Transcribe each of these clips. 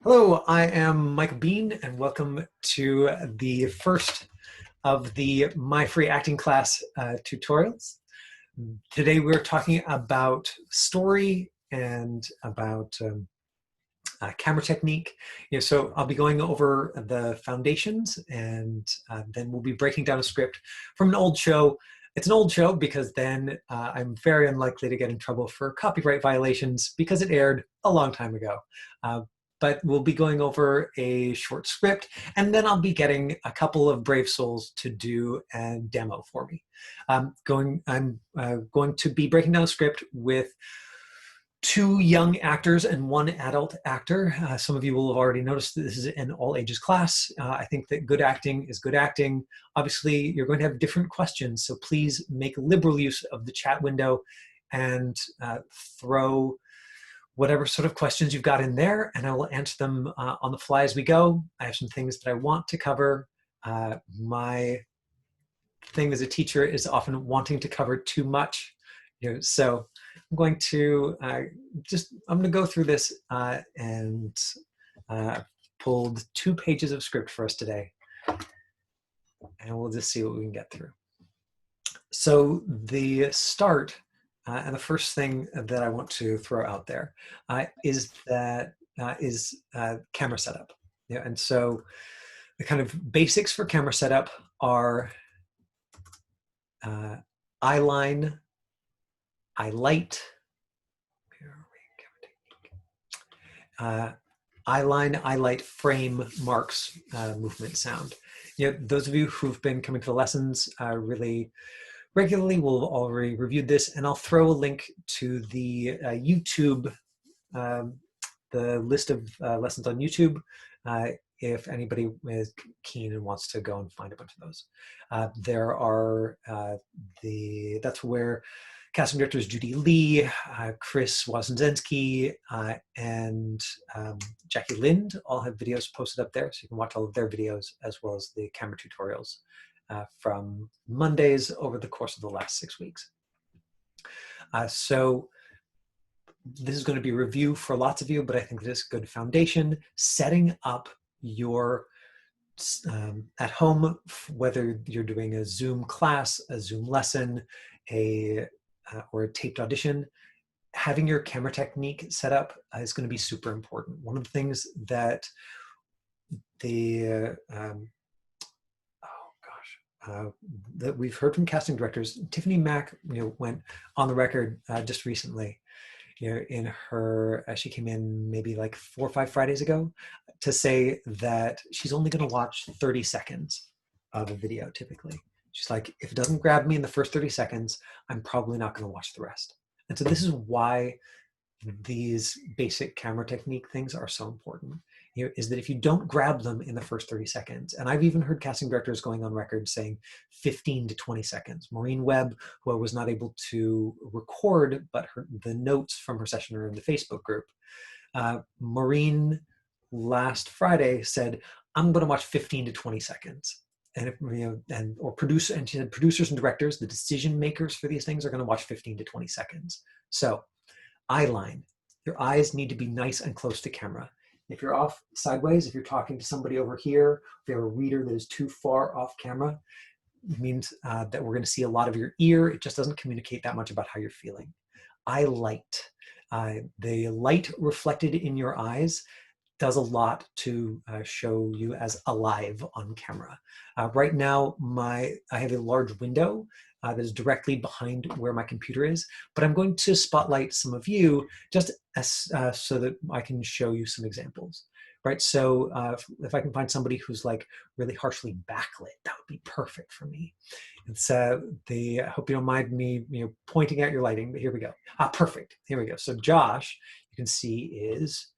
Hello, I am Michael Bean, and welcome to the first of the My Free Acting Class tutorials. Today we're talking about story and about camera technique. So I'll be going over the foundations, and then we'll be breaking down a script from an old show. It's an old show because then I'm very unlikely to get in trouble for copyright violations because it aired a long time ago. But we'll be going over a short script, and then I'll be getting a couple of brave souls to do a demo for me. I'm going to be breaking down a script with two young actors and one adult actor. Some of you will have already noticed that this is an all ages class. I think that good acting is good acting. Obviously, you're going to have different questions, so please make liberal use of the chat window and throw whatever sort of questions you've got in there, and I will answer them on the fly as we go. I have some things that I want to cover. My thing as a teacher is often wanting to cover too much, so I'm going to go through this and pulled 2 pages of script for us today, and we'll just see what we can get through. So the start and the first thing that I want to throw out there is camera setup. And so the kind of basics for camera setup are eyeline, eyelight, eyeline, eyelight, frame, marks, movement, sound. Those of you who've been coming to the lessons really regularly will have already reviewed this, and I'll throw a link to the YouTube, the list of lessons on YouTube, if anybody is keen and wants to go and find a bunch of those. There are that's where casting directors Judy Lee, Chris Wozniacki, and Jackie Lind all have videos posted up there, so you can watch all of their videos as well as the camera tutorials from Mondays over the course of the last 6 weeks. So this is going to be a review for lots of you, but I think this is a good foundation. Setting up your at home, whether you're doing a Zoom class, a Zoom lesson, or a taped audition, having your camera technique set up is going to be super important. One of the things that that we've heard from casting directors, Tiffany Mack, went on the record just recently, in her, she came in maybe like 4 or 5 Fridays ago to say that she's only going to watch 30 seconds of a video typically. She's like, if it doesn't grab me in the first 30 seconds, I'm probably not going to watch the rest. And so this is why these basic camera technique things are so important, is that if you don't grab them in the first 30 seconds, and I've even heard casting directors going on record saying 15 to 20 seconds. Maureen Webb, who I was not able to record, but the notes from her session are in the Facebook group. Maureen last Friday said, I'm going to watch 15 to 20 seconds. And and she said producers and directors, the decision makers for these things, are going to watch 15 to 20 seconds. So eyeline, your eyes need to be nice and close to camera. If you're off sideways, if you're talking to somebody over here, if you have a reader that is too far off camera, it means that we're going to see a lot of your ear. It just doesn't communicate that much about how you're feeling. Eye light, the light reflected in your eyes does a lot to show you as alive on camera. Right now, I have a large window that is directly behind where my computer is, but I'm going to spotlight some of you just so that I can show you some examples. Right, so if I can find somebody who's like really harshly backlit, that would be perfect for me. It's I hope you don't mind me pointing at your lighting, but here we go. Perfect. Here we go. So Josh, you can see is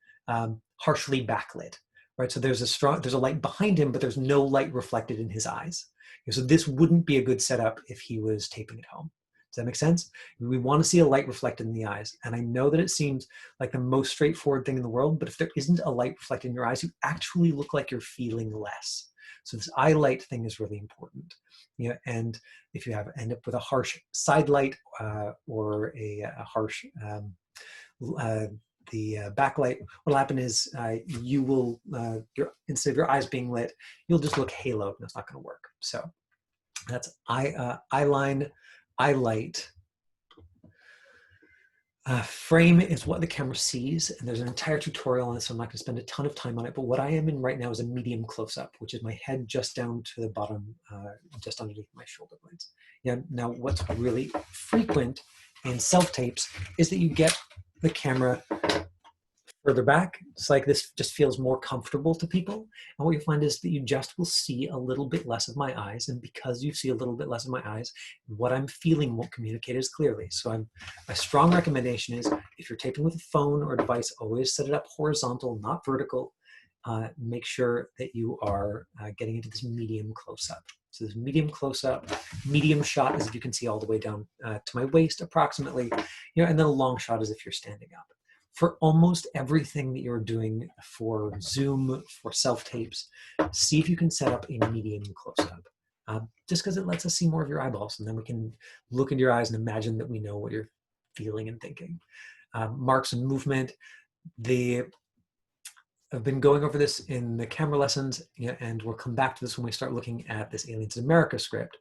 harshly backlit, right? So there's a light behind him, but there's no light reflected in his eyes. So this wouldn't be a good setup if he was taping at home. Does that make sense? We want to see a light reflected in the eyes. And I know that it seems like the most straightforward thing in the world, but if there isn't a light reflected in your eyes, you actually look like you're feeling less. So this eye light thing is really important. And if you end up with a harsh side light or a harsh backlight, what'll happen is you will, instead of your eyes being lit, you'll just look haloed, and that's not going to work. So that's eyeline, eyelight. Frame is what the camera sees, and there's an entire tutorial on this, so I'm not going to spend a ton of time on it, but what I am in right now is a medium close-up, which is my head just down to the bottom, just underneath my shoulder blades. Yeah. Now, what's really frequent in self-tapes is that you get the camera further back. It's like this just feels more comfortable to people. And what you find is that you just will see a little bit less of my eyes. And because you see a little bit less of my eyes, what I'm feeling won't communicate as clearly. So my strong recommendation is if you're taping with a phone or device, always set it up horizontal, not vertical. Make sure that you are getting into this medium close-up. So this medium close-up, medium shot is if you can see all the way down to my waist approximately, and then a long shot is if you're standing up. For almost everything that you're doing for Zoom, for self-tapes, see if you can set up a medium close-up. Just because it lets us see more of your eyeballs, and then we can look into your eyes and imagine that we know what you're feeling and thinking. Marks and movement. I've been going over this in the camera lessons, and we'll come back to this when we start looking at this Aliens in America script.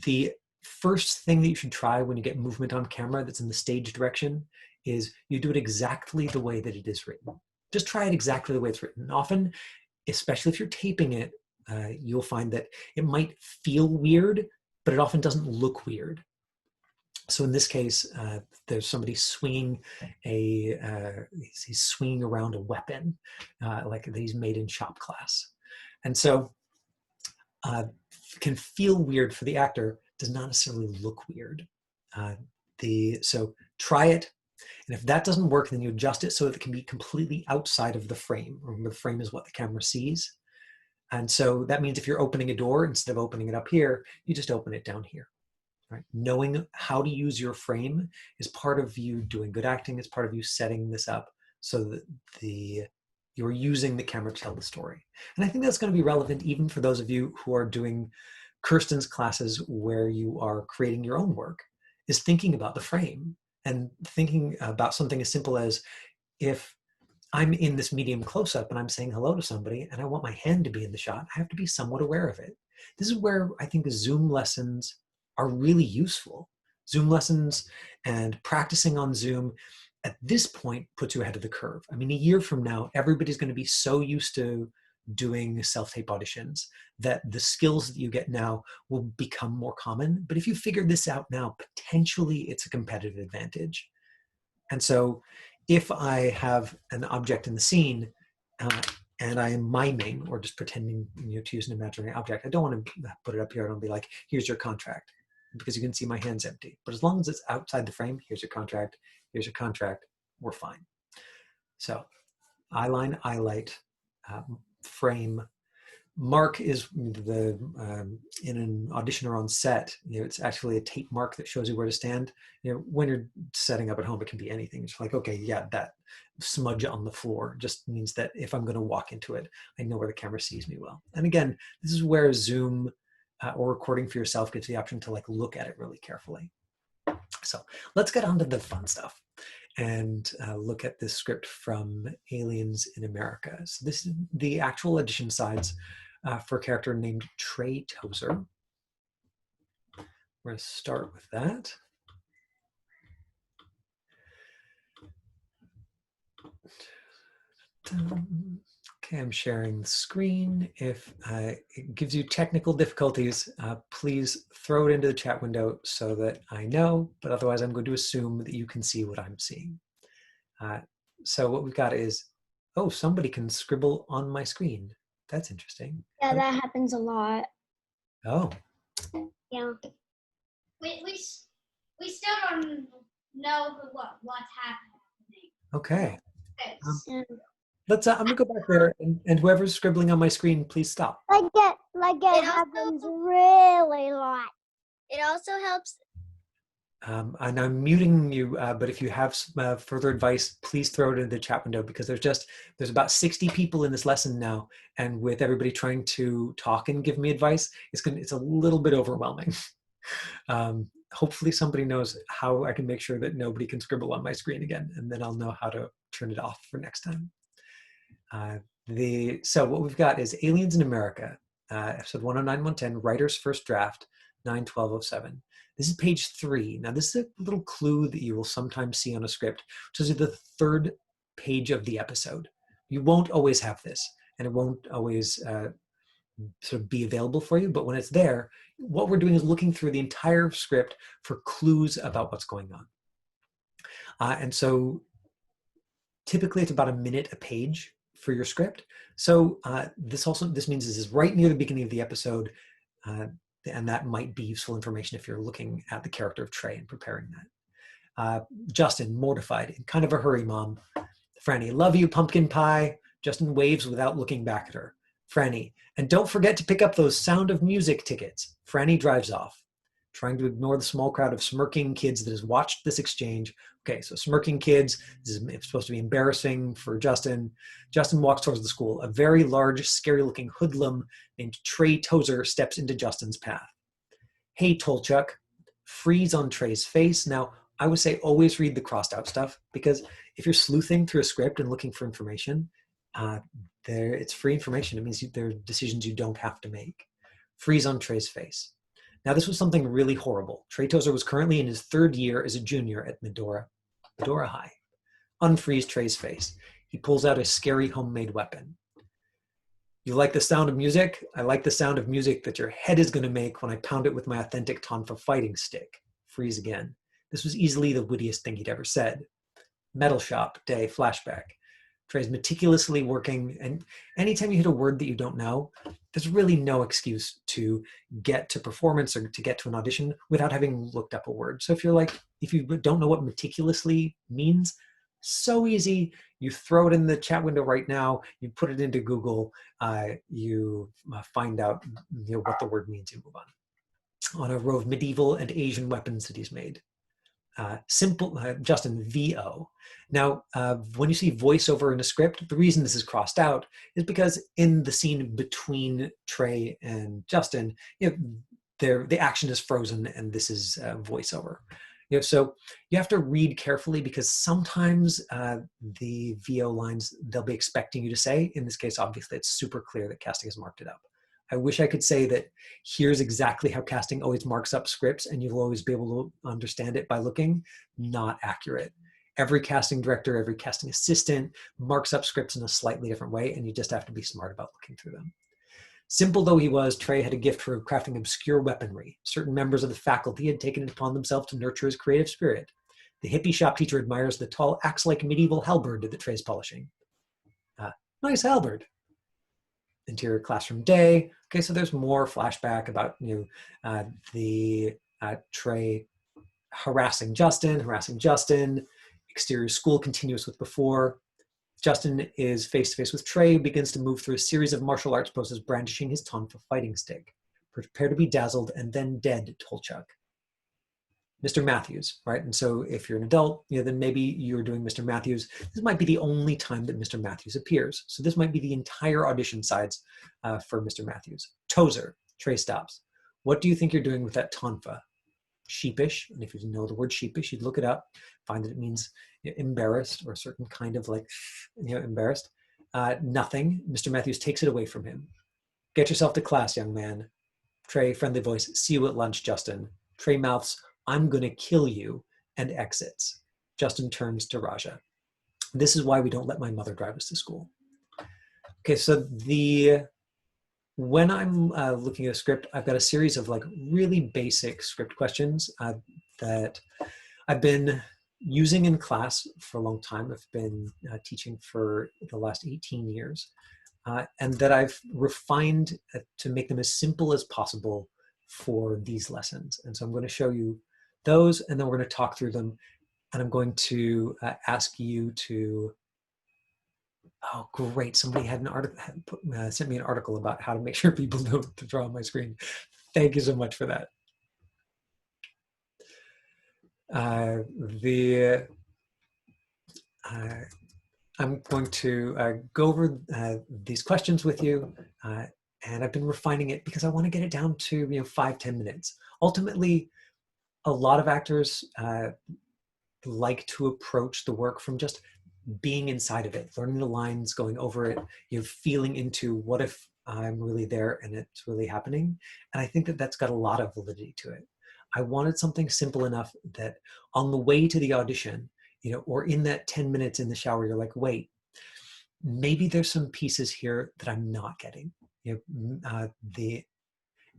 The first thing that you should try when you get movement on camera that's in the stage direction is you do it exactly the way that it is written. Just try it exactly the way it's written. Often, especially if you're taping it, you'll find that it might feel weird, but it often doesn't look weird. So in this case, there's somebody swinging he's swinging around a weapon, like that he's made in shop class. And so can feel weird for the actor, does not necessarily look weird. So try it. And if that doesn't work, then you adjust it so that it can be completely outside of the frame. Remember, the frame is what the camera sees. And so that means if you're opening a door, instead of opening it up here, you just open it down here. Right? Knowing how to use your frame is part of you doing good acting. It's part of you setting this up so that you're using the camera to tell the story. And I think that's going to be relevant even for those of you who are doing Kirsten's classes where you are creating your own work, is thinking about the frame and thinking about something as simple as, if I'm in this medium close-up and I'm saying hello to somebody and I want my hand to be in the shot, I have to be somewhat aware of it. This is where I think the Zoom lessons are really useful. Zoom lessons and practicing on Zoom at this point puts you ahead of the curve. I mean, a year from now, everybody's going to be so used to doing self-tape auditions that the skills that you get now will become more common. But if you figure this out now, potentially it's a competitive advantage. And so if I have an object in the scene and I am miming or just pretending to use an imaginary object, I don't want to put it up here and be like, here's your contract, because you can see my hand's empty. But as long as it's outside the frame, here's your contract, we're fine. So eyeline, eyelight, frame. Mark is in an audition or on set, it's actually a tape mark that shows you where to stand. When you're setting up at home, it can be anything. It's like, okay, yeah, that smudge on the floor just means that if I'm going to walk into it, I know where the camera sees me well. And again, this is where Zoom or recording for yourself gives the option to look at it really carefully. So let's get on to the fun stuff and look at this script from Aliens in America. So this is the actual audition sides for a character named Trey Tozer. We're going to start with that. Okay, I'm sharing the screen. If it gives you technical difficulties, please throw it into the chat window so that I know, but otherwise I'm going to assume that you can see what I'm seeing. So what we've got is, oh, somebody can scribble on my screen. That's interesting. Yeah, that happens a lot. Oh. Yeah. We still don't know what's happening. Okay. Yeah. Let's. I'm gonna go back there, and whoever's scribbling on my screen, please stop. It happens really a lot. It also helps. And I'm muting you, but if you have further advice, please throw it in the chat window, because there's about 60 people in this lesson now, and with everybody trying to talk and give me advice, it's a little bit overwhelming. Hopefully somebody knows how I can make sure that nobody can scribble on my screen again, and then I'll know how to turn it off for next time. So what we've got is Aliens in America, episode 109, 110, writer's first draft, 9/12/07. This is page 3. Now this is a little clue that you will sometimes see on a script, which is the third page of the episode. You won't always have this, and it won't always sort of be available for you, but when it's there, what we're doing is looking through the entire script for clues about what's going on. And so typically it's about a minute a page for your script. So this means this is right near the beginning of the episode, and that might be useful information if you're looking at the character of Trey and preparing that. Justin, mortified, in kind of a hurry, Mom. Franny, love you, pumpkin pie. Justin waves without looking back at her. Franny, and don't forget to pick up those Sound of Music tickets. Franny drives off, trying to ignore the small crowd of smirking kids that has watched this exchange. Okay, so smirking kids, this is supposed to be embarrassing for Justin. Justin walks towards the school. A very large, scary-looking hoodlum named Trey Tozer steps into Justin's path. Hey, Tolchuk. Freeze on Trey's face. Now, I would say always read the crossed out stuff, because if you're sleuthing through a script and looking for information, it's free information. It means there are decisions you don't have to make. Freeze on Trey's face. Now, this was something really horrible. Trey Tozer was currently in his 3rd year as a junior at Medora High. Unfreeze Trey's face. He pulls out a scary homemade weapon. You like the sound of music? I like the sound of music that your head is going to make when I pound it with my authentic Tonfa fighting stick. Freeze again. This was easily the wittiest thing he'd ever said. Metal shop, day, flashback. Trey's meticulously working, and anytime you hit a word that you don't know, there's really no excuse to get to performance or to get to an audition without having looked up a word. So if you don't know what meticulously means, so easy. You throw it in the chat window right now, you put it into Google, you find out what the word means, you move on a row of medieval and Asian weapons that he's made. Justin, VO. Now, when you see voiceover in a script, the reason this is crossed out is because in the scene between Trey and Justin, the action is frozen and this is voiceover. So you have to read carefully, because sometimes the VO lines they'll be expecting you to say. In this case, obviously, it's super clear that casting has marked it up. I wish I could say that here's exactly how casting always marks up scripts and you'll always be able to understand it by looking. Not accurate. Every casting director, every casting assistant marks up scripts in a slightly different way, and you just have to be smart about looking through them. Simple though he was, Trey had a gift for crafting obscure weaponry. Certain members of the faculty had taken it upon themselves to nurture his creative spirit. The hippie shop teacher admires the tall, axe-like medieval halberd that Trey's polishing. Nice halberd. Interior classroom day. Okay, so there's more flashback about Trey harassing Justin. Exterior school continuous with before. Justin is face to face with Trey, who begins to move through a series of martial arts poses, brandishing his Tonfa fighting stick. Prepare to be dazzled and then dead, Tolchuk. Mr. Matthews, right? And so if you're an adult, then maybe you're doing Mr. Matthews. This might be the only time that Mr. Matthews appears. So this might be the entire audition sides for Mr. Matthews. Tozer, Trey stops. What do you think you're doing with that Tonfa? Sheepish, and if you know the word sheepish, you'd look it up, find that it means embarrassed or a certain kind of embarrassed. Nothing. Mr. Matthews takes it away from him. Get yourself to class, young man. Trey, friendly voice, see you at lunch, Justin. Trey mouths, I'm gonna kill you, and exits. Justin turns to Raja. This is why we don't let my mother drive us to school. Okay, so when I'm looking at a script, I've got a series of really basic script questions that I've been using in class for a long time. I've been teaching for the last 18 years, and that I've refined to make them as simple as possible for these lessons. And so I'm going to show you those, and then we're going to talk through them, and I'm going to ask you to oh, great. Somebody had an article, sent me an article about how to make sure people know to draw on my screen. Thank you so much for that. I'm going to go over these questions with you, and I've been refining it because I want to get it down to 5-10 minutes. Ultimately, a lot of actors like to approach the work from just being inside of it, learning the lines, going over it, feeling into what if I'm really there and it's really happening. And I think that that's got a lot of validity to it. I wanted something simple enough that on the way to the audition, or in that 10 minutes in the shower, you're like, wait, maybe there's some pieces here that I'm not getting.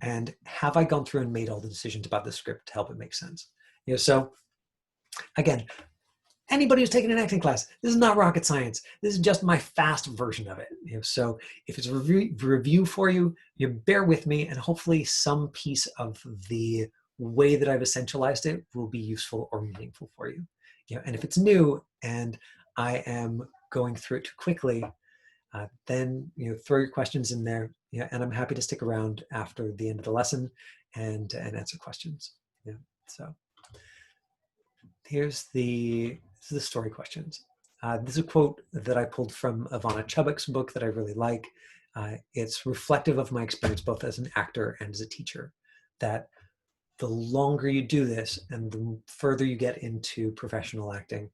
And have I gone through and made all the decisions about the script to help it make sense? So again, anybody who's taken an acting class, this is not rocket science. This is just my fast version of it. So if it's a review for you, you bear with me, and hopefully some piece of the way that I've essentialized it will be useful or meaningful for you. And if it's new and I am going through it too quickly, then throw your questions in there. And I'm happy to stick around after the end of the lesson and answer questions. So here's the story questions. This is a quote that I pulled from Ivana Chubbuck's book that I really like. It's reflective of my experience both as an actor and as a teacher, that the longer you do this and the further you get into professional acting,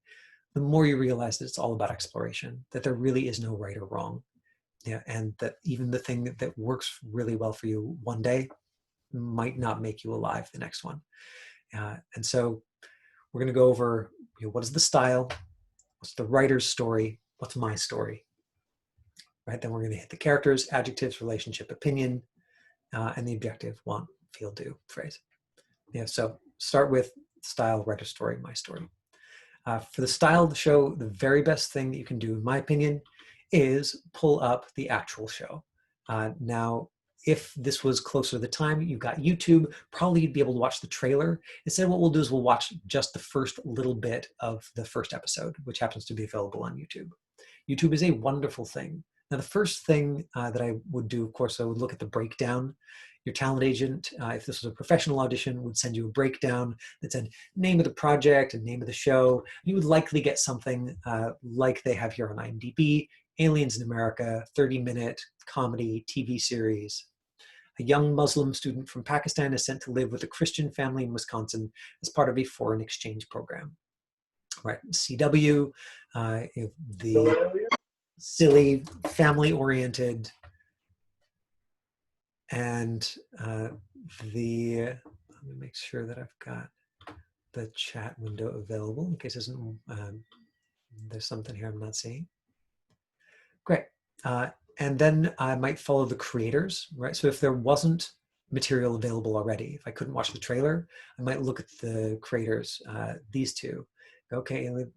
the more you realize that it's all about exploration, that there really is no right or wrong. And that even the thing that works really well for you one day might not make you alive the next one. And so we're going to go over what is the style, what's the writer's story, what's my story, right? Then we're going to hit the characters, adjectives, relationship, opinion, and the objective, want, feel, do phrase. So start with style, writer's story, my story. For the style of the show, the very best thing that you can do, in my opinion, is pull up the actual show. Now, if this was closer to the time, you've got YouTube, probably you'd be able to watch the trailer. Instead, what we'll do is we'll watch just the first little bit of the first episode, which happens to be available on YouTube. YouTube is a wonderful thing. Now, the first thing that I would do, of course, I would look at the breakdown. Your talent agent, if this was a professional audition, would send you a breakdown that said name of the project and name of the show. You would likely get something like they have here on IMDb, Aliens in America, 30-minute comedy TV series. A young Muslim student from Pakistan is sent to live with a Christian family in Wisconsin as part of a foreign exchange program. Right, CW, the silly, family-oriented, and let me make sure that I've got the chat window available in case there's something here I'm not seeing. Great. And then I might follow the creators, right? So if there wasn't material available already, if I couldn't watch the trailer, I might look at the creators, these two. Okay, and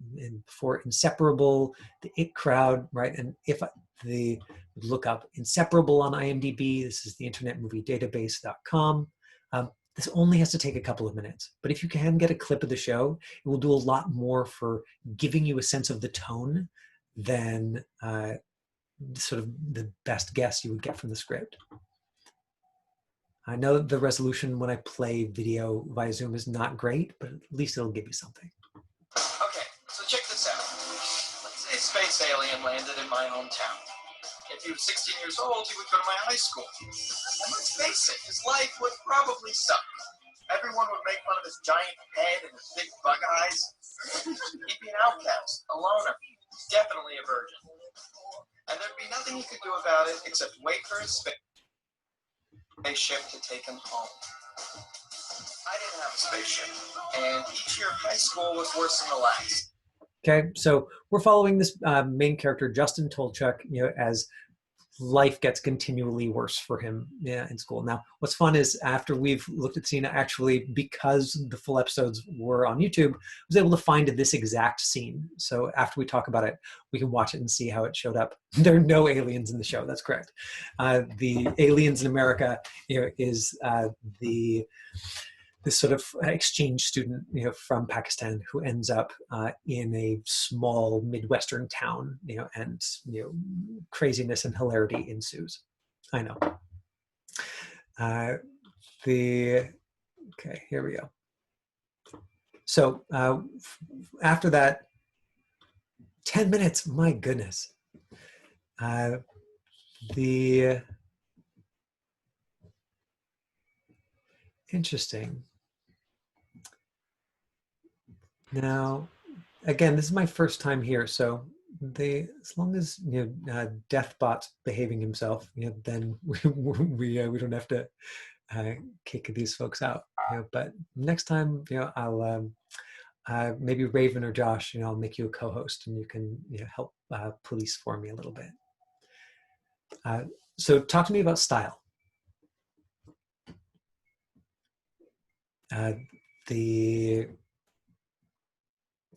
for Inseparable, the It Crowd, right? And if the look up Inseparable on IMDb, this is the Internet Movie Database.com. This only has to take a couple of minutes, but if you can get a clip of the show, it will do a lot more for giving you a sense of the tone than sort of the best guess you would get from the script. I know the resolution when I play video via Zoom is not great, but at least it'll give you something. Okay, so check this out. Let's say a space alien landed in my hometown. If he was 16 years old, he would go to my high school. And let's face it, his life would probably suck. Everyone would make fun of his giant head and his big bug eyes. He'd be an outcast, a loner, definitely a virgin. And there'd be nothing he could do about it except wait for his spaceship to take him home. I didn't have a spaceship, and each year of high school was worse than the last. Okay, so we're following this main character, Justin Tolchuk, as life gets continually worse for him in school. Now, what's fun is after we've looked at the scene, actually, because the full episodes were on YouTube, I was able to find this exact scene. So after we talk about it, we can watch it and see how it showed up. There are no aliens in the show. That's correct. The Aliens in America is this sort of exchange student, from Pakistan who ends up in a small Midwestern town, and craziness and hilarity ensues. I know. Okay, here we go. So after that, 10 minutes, my goodness. Interesting. Now, again, this is my first time here, so as long as Deathbot's behaving himself, then we don't have to kick these folks out. But next time, I'll maybe Raven or Josh, I'll make you a co-host, and you can help police for me a little bit. So talk to me about style.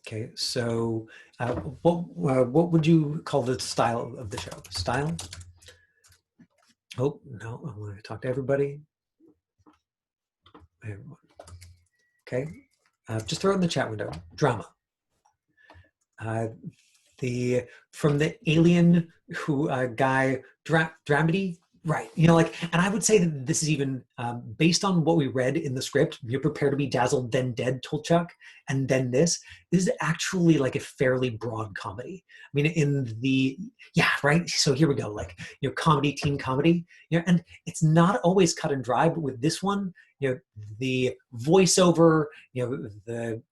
Okay, so what would you call the style of the show? Style? Oh, no, I want to talk to everybody. Okay, just throw it in the chat window. Drama. From the alien guy, dramedy, right? And I would say that this is even based on what we read in the script. You're prepared to be dazzled, then dead, told Chuck, and then this. This is actually like a fairly broad comedy. I mean, right. So here we go, comedy, teen comedy, and it's not always cut and dry, but with this one, the voiceover,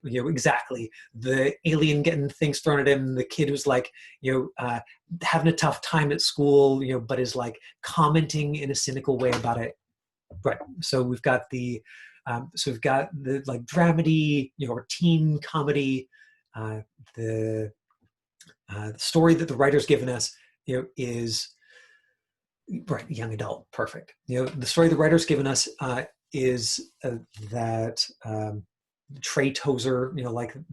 exactly, the alien getting things thrown at him, the kid who's having a tough time at school, but is commenting in a cynical way about it. Right. So we've got the dramedy, or teen comedy. The story that the writer's given us, is right, young adult, perfect. The story the writer's given us is that Trey Tozer,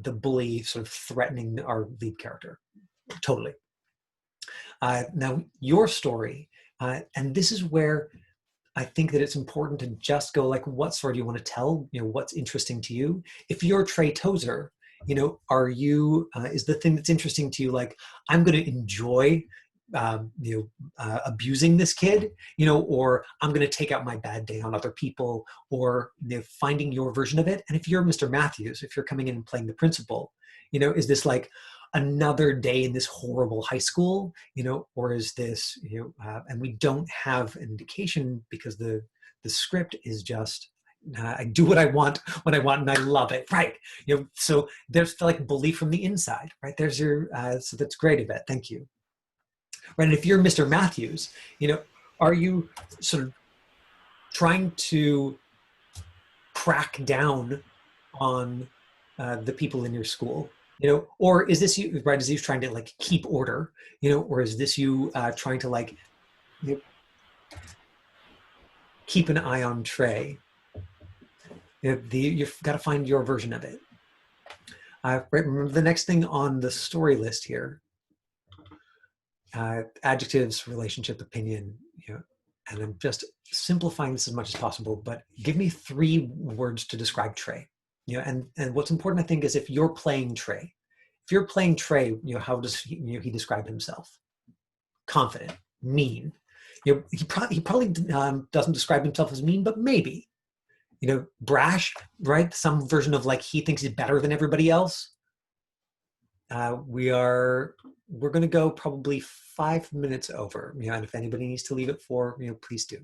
the bully, sort of threatening our lead character. Totally. Now, your story, and this is where I think that it's important to just go what story do you want to tell? What's interesting to you? If you're Trey Tozer, are you, is the thing that's interesting to you, I'm going to enjoy abusing this kid, or I'm going to take out my bad day on other people, or finding your version of it. And if you're Mr. Matthews, if you're coming in and playing the principal, is this another day in this horrible high school, or is this, and we don't have an indication because the script is just, I do what I want when I want, and I love it, right? So there's bully from the inside, right? There's your, so that's great, Yvette, thank you. Right, and if you're Mr. Matthews, are you sort of trying to crack down on the people in your school, or is this you, right? Is you trying to keep order, or is this you trying to keep an eye on Trey? You've got to find your version of it. Right, remember the next thing on the story list here. Adjectives, relationship, opinion, and I'm just simplifying this as much as possible, but give me 3 words to describe Trey. And what's important, I think, is if you're playing Trey, how does he describe himself? Confident, mean. He probably doesn't describe himself as mean, but maybe, brash, right? Some version of he thinks he's better than everybody else. We're going to go probably 5 minutes over, and if anybody needs to leave it for, please do.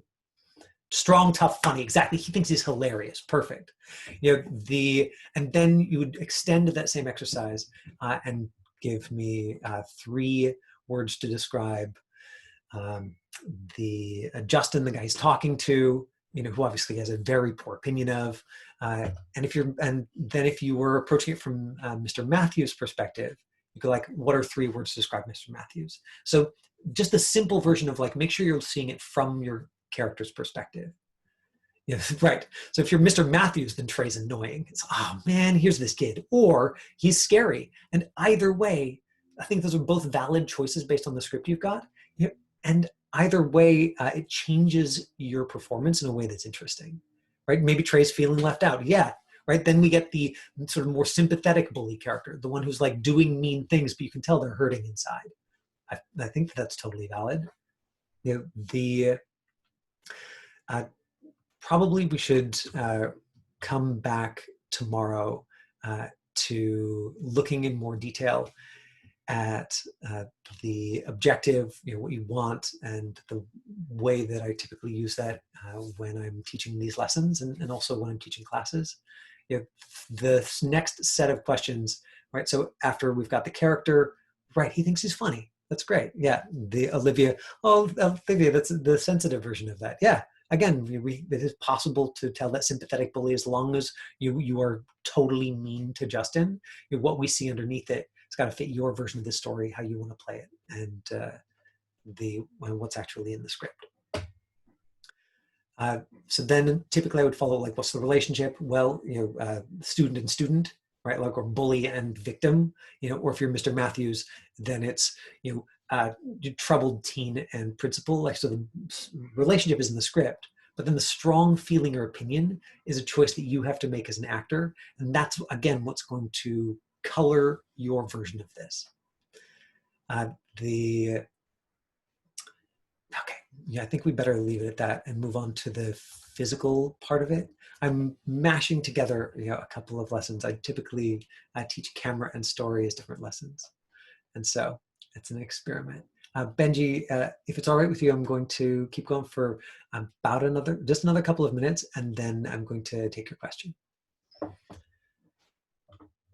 Strong, tough, funny, exactly. He thinks he's hilarious, perfect. And then you would extend that same exercise and give me 3 words to describe Justin, the guy he's talking to, who obviously has a very poor opinion of. And if you were approaching it from Mr. Matthews' perspective, you go what are 3 words to describe Mr. Matthews? So just the simple version of make sure you're seeing it from your character's perspective. Right. So if you're Mr. Matthews, then Trey's annoying. It's, oh man, here's this kid, or he's scary. And either way, I think those are both valid choices based on the script you've got. And either way, it changes your performance in a way that's interesting, right? Maybe Trey's feeling left out. Yeah, right? Then we get the sort of more sympathetic bully character, the one who's doing mean things, but you can tell they're hurting inside. I think that's totally valid. Probably we should come back tomorrow to looking in more detail at the objective, what you want, and the way that I typically use that when I'm teaching these lessons, and also when I'm teaching classes. The next set of questions, right? So after we've got the character, Right, he thinks he's funny. That's great. Yeah, the Olivia. Oh, Olivia, that's the sensitive version of that. Yeah, again, it is possible to tell that sympathetic bully as long as you are totally mean to Justin. What we see underneath it, it's got to fit your version of the story, how you want to play it, and what's actually in the script. So then typically I would follow like, what's the relationship? Well, student and student, right? Like, or bully and victim, or if you're Mr. Matthews, then it's, troubled teen and principal. Like, so the relationship is in the script, but then the strong feeling or opinion is a choice that you have to make as an actor. And that's, again, what's going to color your version of this. Okay, yeah, I think we better leave it at that and move on to the physical part of it. I'm mashing together, a couple of lessons. I typically teach camera and story as different lessons, and so it's an experiment. Benji, if it's all right with you, I'm going to keep going for about just another couple of minutes, and then I'm going to take your question.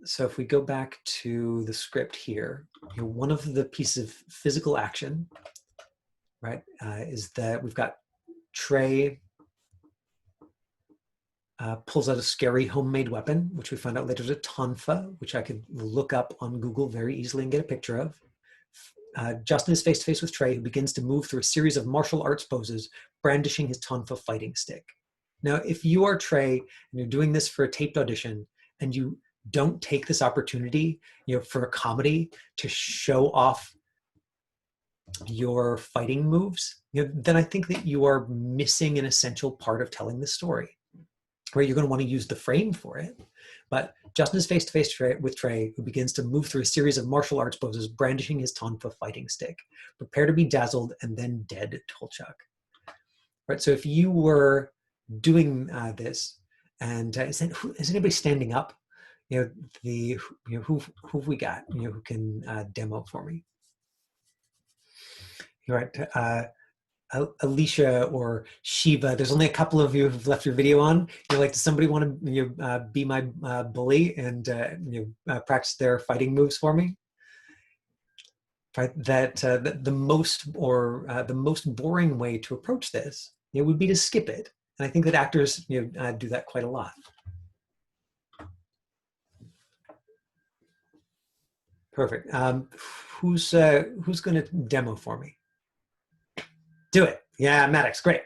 So if we go back to the script here, one of the pieces of physical action, right, is that we've got Trey pulls out a scary homemade weapon, which we find out later is a tonfa, which I could look up on Google very easily and get a picture of. Justin is face to face with Trey, who begins to move through a series of martial arts poses, brandishing his tonfa fighting stick. Now, if you are Trey and you're doing this for a taped audition and you don't take this opportunity, for a comedy to show off your fighting moves, then I think that you are missing an essential part of telling the story. Right, you're going to want to use the frame for it, but Justin is face to face with Trey, who begins to move through a series of martial arts poses, brandishing his tonfa fighting stick. Prepare to be dazzled and then dead, Tolchuk. Right, so if you were doing this, and is anybody standing up? Who have we got? Who can demo for me? Right. Alicia or Shiva, there's only a couple of you who've left your video on. Does somebody want to be my bully and practice their fighting moves for me? Right, the most boring way to approach this would be to skip it, and I think that actors do that quite a lot. Perfect. Who's going to demo for me? Do it. Yeah, Maddox, great.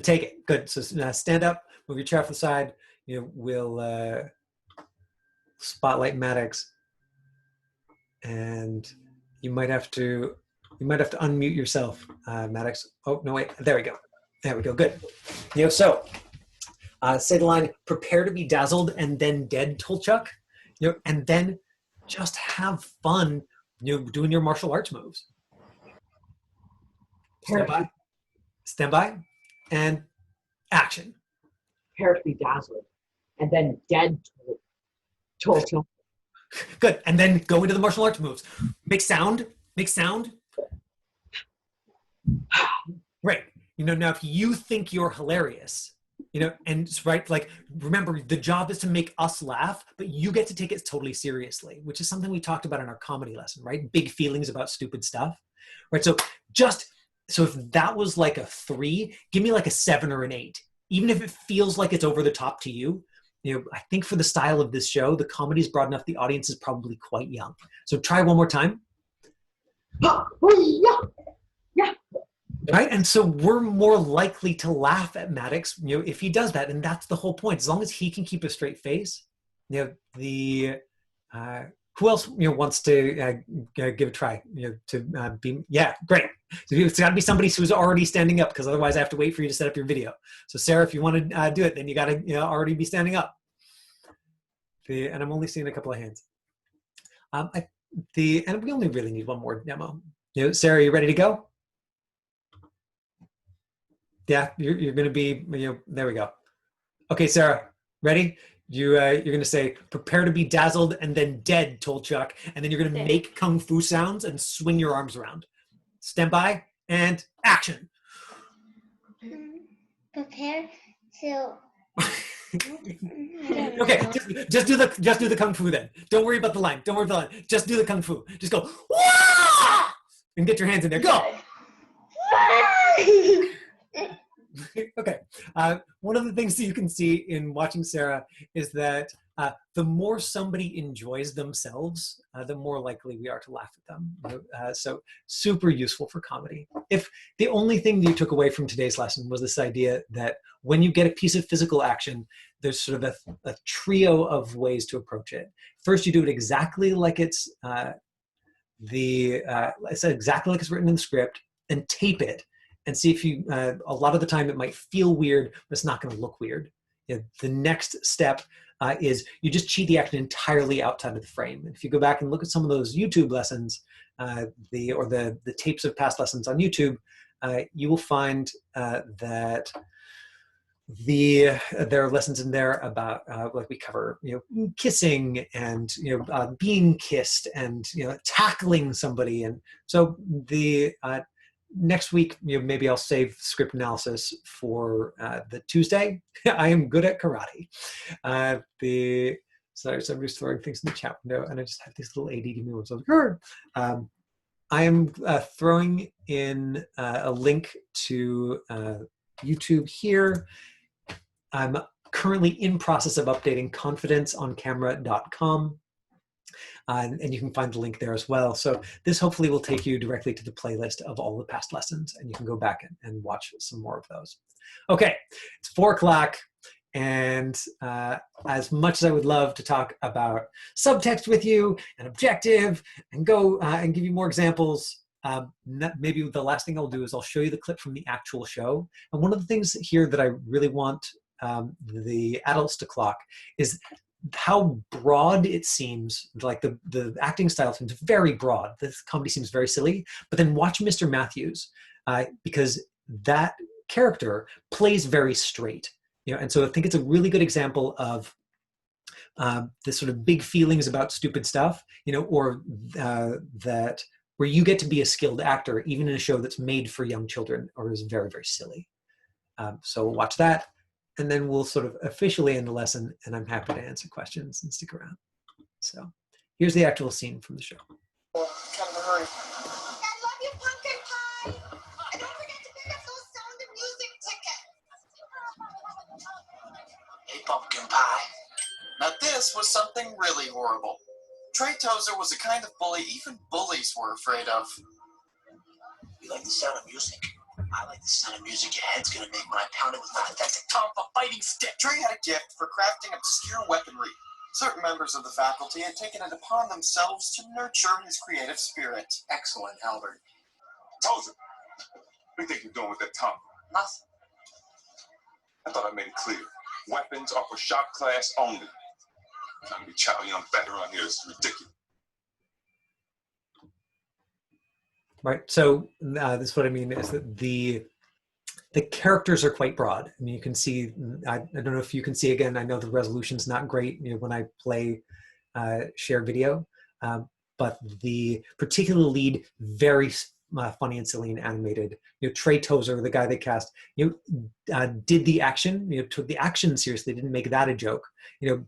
Take it. Good. So stand up, move your chair off the side. We'll spotlight Maddox, and you might have to unmute yourself, Maddox. Oh no, wait. There we go. There we go. Good. So say the line: "Prepare to be dazzled and then dead, Tolchuk." And then just have fun. Doing your martial arts moves. Stand by, and action. Prepare to be dazzled, and then dead, Tolchuk. Good, and then go into the martial arts moves. Make sound. Right. Now if you think you're hilarious, and right, like, remember, the job is to make us laugh, but you get to take it totally seriously, which is something we talked about in our comedy lesson, right? Big feelings about stupid stuff, right? So if that was like a 3, give me like a 7 or an 8. Even if it feels like it's over the top to you, I think for the style of this show, the comedy is broad enough, the audience is probably quite young. So try one more time. Yeah. Right, and so we're more likely to laugh at Maddox, if he does that, and that's the whole point. As long as he can keep a straight face, who else wants to give a try? To be great. So it's got to be somebody who's already standing up, because otherwise I have to wait for you to set up your video. So Sarah, if you want to do it, then you got to already be standing up. And I'm only seeing a couple of hands. And we only really need one more demo. Sarah, you ready to go? Yeah, you're going to be. There we go. Okay, Sarah, ready? You're going to say, "Prepare to be dazzled and then dead, Tolchuk," and then you're going to make kung fu sounds and swing your arms around. Stand by and action. Prepare to Okay, just do the kung fu then. Don't worry about the line. Don't worry about the line. Just do the kung fu. Just go Wah! And get your hands in there. Go. Okay. One of the things that you can see in watching Sarah is that the more somebody enjoys themselves, the more likely we are to laugh at them. So super useful for comedy. If the only thing that you took away from today's lesson was this idea that when you get a piece of physical action, there's sort of a trio of ways to approach it. First, you do it exactly like it's exactly like it's written in the script, and tape it and see if you, a lot of the time it might feel weird, but it's not going to look weird. The next step is you just cheat the action entirely outside of the frame. And if you go back and look at some of those YouTube lessons, the tapes of past lessons on YouTube, you will find that there are lessons in there about like we cover kissing and being kissed and tackling somebody. And so the next week maybe I'll save script analysis for the Tuesday. I am good at karate. Sorry, somebody's throwing things in the chat window and I just have these little ADD moves. I am throwing in a link to YouTube here. I'm currently in process of updating confidenceoncamera.com, and you can find the link there as well. So this hopefully will take you directly to the playlist of all the past lessons, and you can go back and watch some more of those. Okay, it's 4 o'clock, and as much as I would love to talk about subtext with you and objective and go and give you more examples, maybe the last thing I'll do is I'll show you the clip from the actual show. And one of the things here that I really want the adults to clock is how broad it seems. Like the acting style seems very broad. The comedy seems very silly. But then watch Mr. Matthews, because that character plays very straight. And so I think it's a really good example of the sort of big feelings about stupid stuff, or that where you get to be a skilled actor, even in a show that's made for young children or is very, very silly. So we'll watch that, and then we'll sort of officially end the lesson, and I'm happy to answer questions and stick around. So here's the actual scene from the show. Kind of a hurry. I love you, pumpkin pie. And don't forget to pick up those Sound of Music tickets. Hey, pumpkin pie. Now this was something really horrible. Trey Tozer was the kind of bully even bullies were afraid of. You like the sound of music? I like the sound of music your head's gonna make when I pound it with my authentic Tom for fighting stick. Trey had a gift for crafting obscure weaponry. Certain members of the faculty had taken it upon themselves to nurture his creative spirit. Excellent, Albert. Tozer, what do you think you're doing with that tongue? Nothing. I thought I made it clear. Weapons are for shop class only. Trying to be chow young fat around here is ridiculous. Right. So this is what I mean is that the characters are quite broad. I mean, you can see. I don't know if you can see again. I know the resolution's not great when I play share video, but the particular lead very funny and silly and animated. Trey Tozer, the guy they cast, did the action. Took the action seriously. Didn't make that a joke.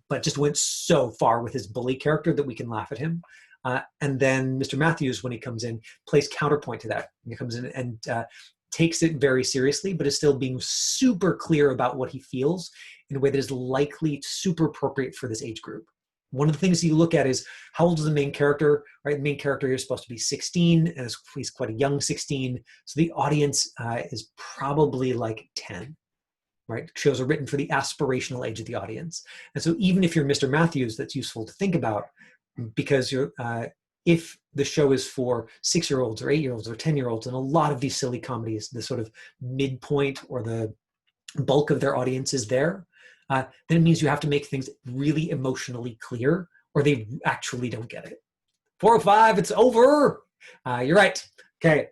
But just went so far with his bully character that we can laugh at him. And then Mr. Matthews, when he comes in, plays counterpoint to that. He comes in and takes it very seriously, but is still being super clear about what he feels in a way that is likely super appropriate for this age group. One of the things you look at is how old is the main character, right? The main character here is supposed to be 16, and he's quite a young 16. So the audience is probably like 10, right? Shows are written for the aspirational age of the audience. And so even if you're Mr. Matthews, that's useful to think about, because if the show is for 6-year-olds or 8-year-olds or 10-year-olds, and a lot of these silly comedies, the sort of midpoint or the bulk of their audience is there, then it means you have to make things really emotionally clear, or they actually don't get it. 4:05, it's over. You're right. Okay,